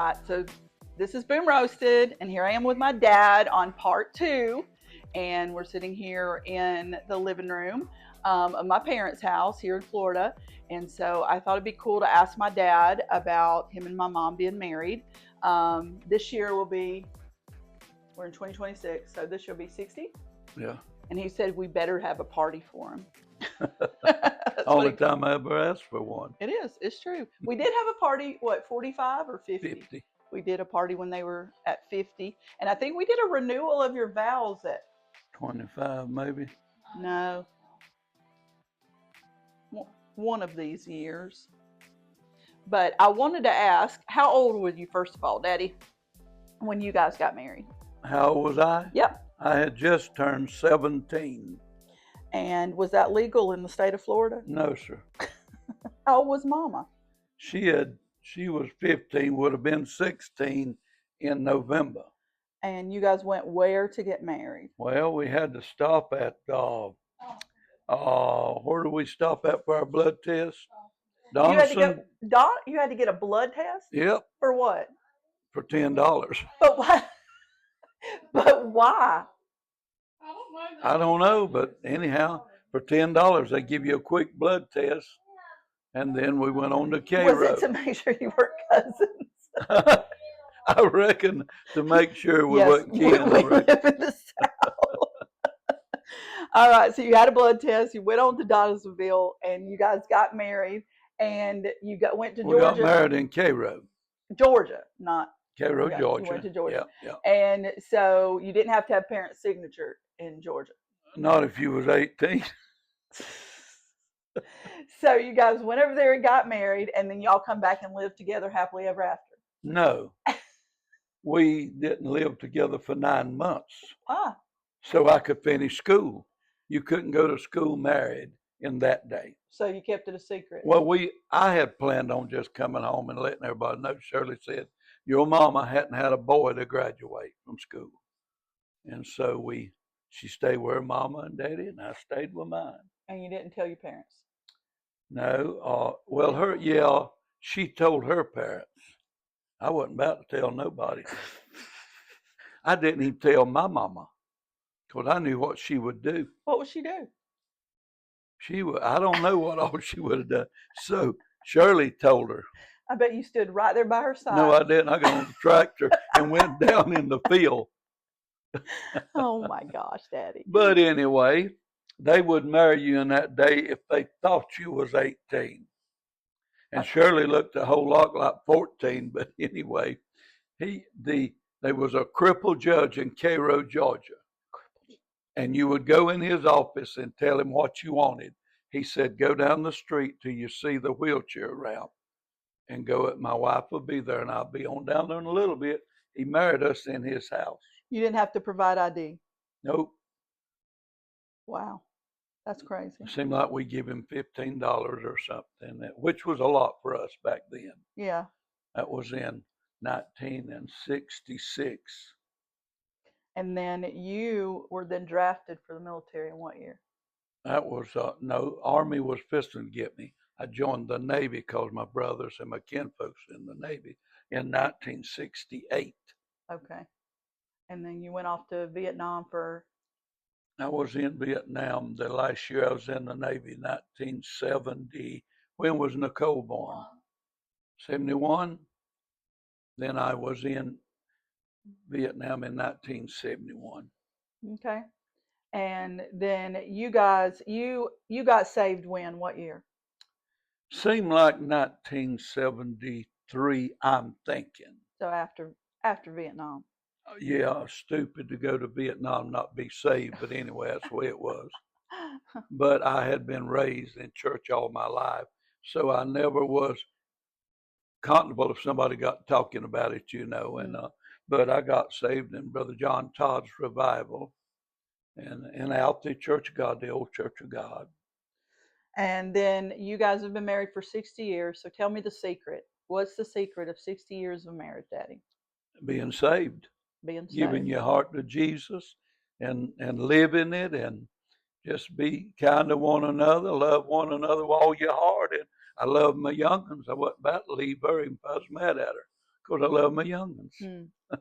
right, so this is Boom Roasted, and here I am with my dad on part 2, and we're sitting here in the living room of my parents' house here in Florida. And so I thought it'd be cool to ask my dad about him and my mom being married. This year we're in 2026, so this year will be 60. Yeah. And he said we better have a party for him. Only time I ever asked for one. It is. It's true. We did have a party, 45 or 50? 50. We did a party when they were at 50. And I think we did a renewal of your vows at 25, maybe. No. One of these years. But I wanted to ask, how old were you, first of all, Daddy, when you guys got married? How old was I? Yep. I had just turned 17. And was that legal in the state of Florida? No, sir. How old was Mama? She was 15, would have been 16 in November. And you guys went where to get married? Well, we had to stop at, where do we stop at for our blood test? Donaldson. You had to get a blood test? Yep. For what? For $10. But why? But why? I don't know, but anyhow, for $10, they give you a quick blood test, and then we went on to Cairo. Was it to make sure you were cousins? I reckon to make sure we wasn't kin. We live in the South. All right, so you had a blood test, you went on to Donaldsonville, and you guys got married, and you went to Georgia. We got married in Cairo. Georgia, not Cairo, Georgia. You went to Georgia. Yeah. And so you didn't have to have parents' signature in Georgia. Not if you was 18. So you guys went over there and got married, and then y'all come back and live together happily ever after. No. We didn't live together for 9 months. So I could finish school. You couldn't go to school married in that day. So you kept it a secret. Well, I had planned on just coming home and letting everybody know. Shirley said, your mama hadn't had a boy to graduate from school. And so she stayed with her mama and daddy, and I stayed with mine. And you didn't tell your parents? No. She told her parents. I wasn't about to tell nobody. I didn't even tell my mama, because I knew what she would do. What would she do? I don't know what all she would have done. So Shirley told her. I bet you stood right there by her side. No, I didn't. I got on the tractor and went down in the field. Oh my gosh, Daddy. But anyway, they would marry you in that day if they thought you was 18. And Shirley looked a whole lot like 14, but anyway, there was a crippled judge in Cairo, Georgia. And you would go in his office and tell him what you wanted. He said, go down the street till you see the wheelchair ramp and go. My wife will be there, and I'll be on down there in a little bit. He married us in his house. You didn't have to provide ID? Nope. Wow. That's crazy. It seemed like we give him $15 or something, which was a lot for us back then. Yeah. That was in 1966. And then you were then drafted for the military in what year? That was, Army was fisting to get me. I joined the Navy because my brothers and my kinfolks in the Navy in 1968. Okay. And then you went off to Vietnam for? I was in Vietnam the last year I was in the Navy, 1970. When was Nicole born? 71. Then I was in Vietnam in 1971. Okay. And then you guys, you got saved when? What year? Seemed like 1973, I'm thinking. So after Vietnam. Yeah, stupid to go to Vietnam, not be saved, but anyway, that's the way it was. But I had been raised in church all my life, so I never was comfortable if somebody got talking about it, and but I got saved in Brother John Todd's revival and out the Church of God, the old Church of God. And then you guys have been married for 60 years, so tell me the secret. What's the secret of 60 years of marriage, Daddy? Being saved. Giving your heart to Jesus and living it, and just be kind to one another, love one another with all your heart. And I love my young ones. I wasn't about to leave her even if I was mad at her, because I love my young ones. Hmm.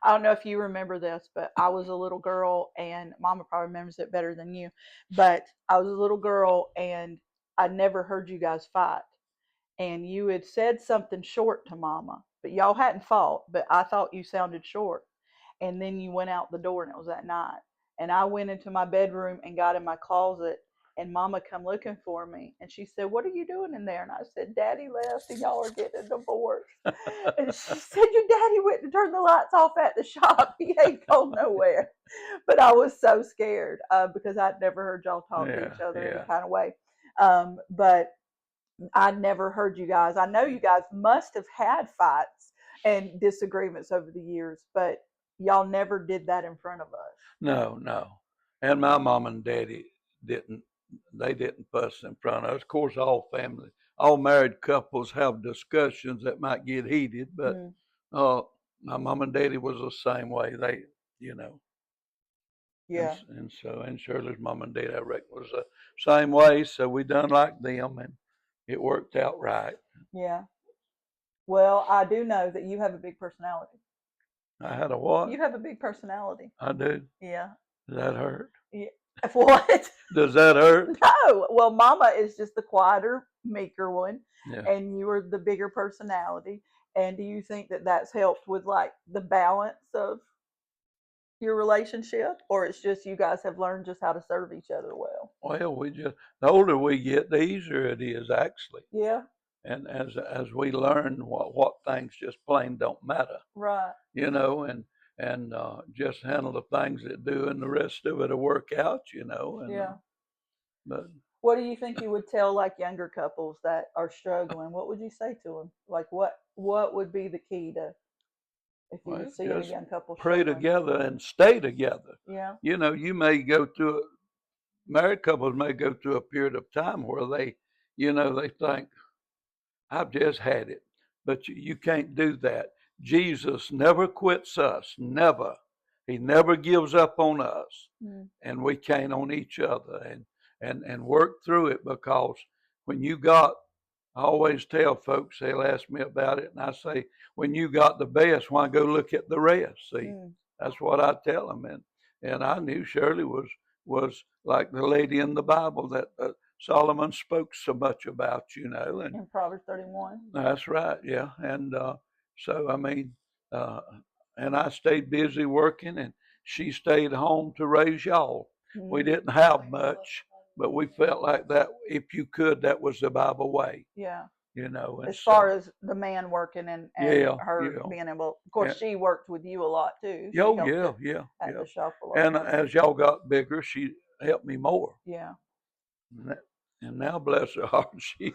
I don't know if you remember this, but I was a little girl, and Mama probably remembers it better than you. But I was a little girl, and I never heard you guys fight. And you had said something short to Mama, but y'all hadn't fought. But I thought you sounded short. And then you went out the door, and it was that night. And I went into my bedroom and got in my closet, and Mama come looking for me, and she said, "What are you doing in there?" And I said, "Daddy left, and y'all are getting a divorce." And she said, "Your daddy went to turn the lights off at the shop. He ain't gone nowhere." But I was so scared because I'd never heard y'all talk to Yeah, each other any yeah. kind of way. But I never heard you guys. I know you guys must have had fights and disagreements over the years, but y'all never did that in front of us. No, no. And my mom and daddy didn't, they didn't fuss in front of us. Of course, all married couples have discussions that might get heated, but Mm, uh, my mom and daddy was the same way. They, you know, yeah, and Shirley's mom and dad, I reckon, was the same way. So we done like them, and it worked out right. yeah. Well, I do know that you have a big personality. I had a what? You have a big personality. I do. Yeah. Does that hurt? Yeah. What? Does that hurt? No. Well, Mama is just the quieter, meeker one, Yeah. and you are the bigger personality. And do you think that that's helped with like the balance of your relationship, or it's just you guys have learned just how to serve each other well? Well, the older we get, the easier it is actually. Yeah. And as we learn what things just plain don't matter, Right. and just handle the things that do, and the rest of it'll work out, and Yeah. but What do you think you would tell like younger couples that are struggling? What would you say to them? Like what would be the key to if you were well, seeing a just young couple pray struggling? together and stay together. Yeah. You may go through married couples may go through a period of time where they think, I've just had it. But you can't do that. Jesus never quits us, never. He never gives up on us, Mm. and we can't on each other, and work through it, because when you got, I always tell folks, they'll ask me about it, and I say, when you got the best, why go look at the rest? See, Mm. that's what I tell them, and I knew Shirley was like the lady in the Bible that Solomon spoke so much about, and In Proverbs 31. that's right, yeah. And so, I mean, uh, and I stayed busy working, and she stayed home to raise y'all. We Mm. didn't have much, but we felt like that, if you could, that was the Bible way, Yeah. and As far so, as the man working and yeah, her yeah. being able, of Yeah. course, she worked with you a lot too. She Oh, helped yeah, yeah, at yeah. the shop a lot And too. as y'all got bigger, she helped me more. Yeah. And, and now, bless her heart, she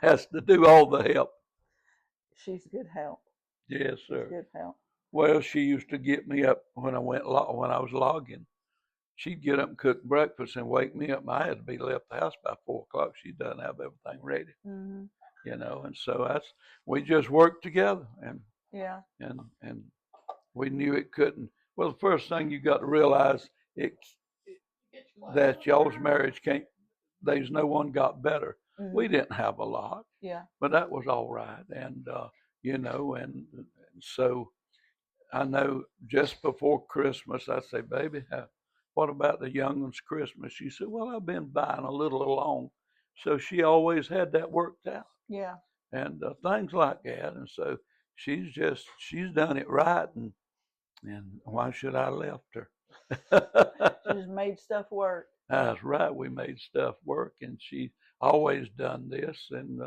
has to do all the help. She's good help. Yes, She's sir. good help. Well, she used to get me up when I was logging. She'd get up and cook breakfast and wake me up. I had to be left the house by 4 o'clock. She doesn't have everything ready, Hmm. and so we just worked together, and Yeah. and and we knew it couldn't. Well, the first thing you got to realize it that y'all's marriage can't. There's no one got better. Hmm. We didn't have a lot, Yeah. but that was all right, and so I know just before Christmas, I say, baby, what about the young one's Christmas? She said, well, I've been buying a little along. So she always had that worked out, Yeah. and things like that. And so she's done it right. And why should I left her? She just made stuff work. That's right. We made stuff work, and she always done this, and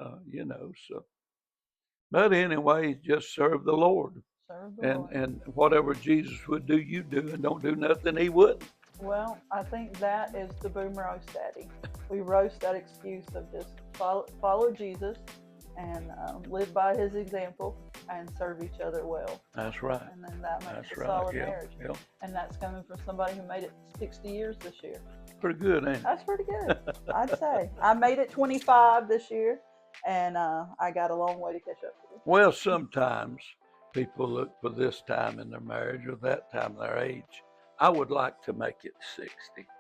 so. But anyway, just serve the Lord. Serve the and Lord. and whatever Jesus would do, you do, and don't do nothing he wouldn't. Well, I think that is the boom roast, Daddy. We roast that excuse of just follow Jesus and live by his example and serve each other well. That's right. And then that makes That's a right. solid Yeah. marriage. Yeah. And that's coming from somebody who made it 60 years this year. Pretty good, ain't it? That's pretty good, I'd say. I made it 25 this year, and I got a long way to catch up to. Well, sometimes people look for this time in their marriage or that time in their age. I would like to make it 60.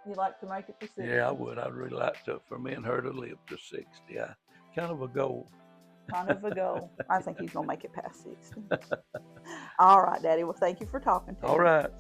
You like to make it to 60? Yeah, I would. I'd really like to, for me and her to live to 60. Kind of a goal. kind of a goal. I think he's going to make it past 60. All right, Daddy. Well, thank you for talking to All me. right.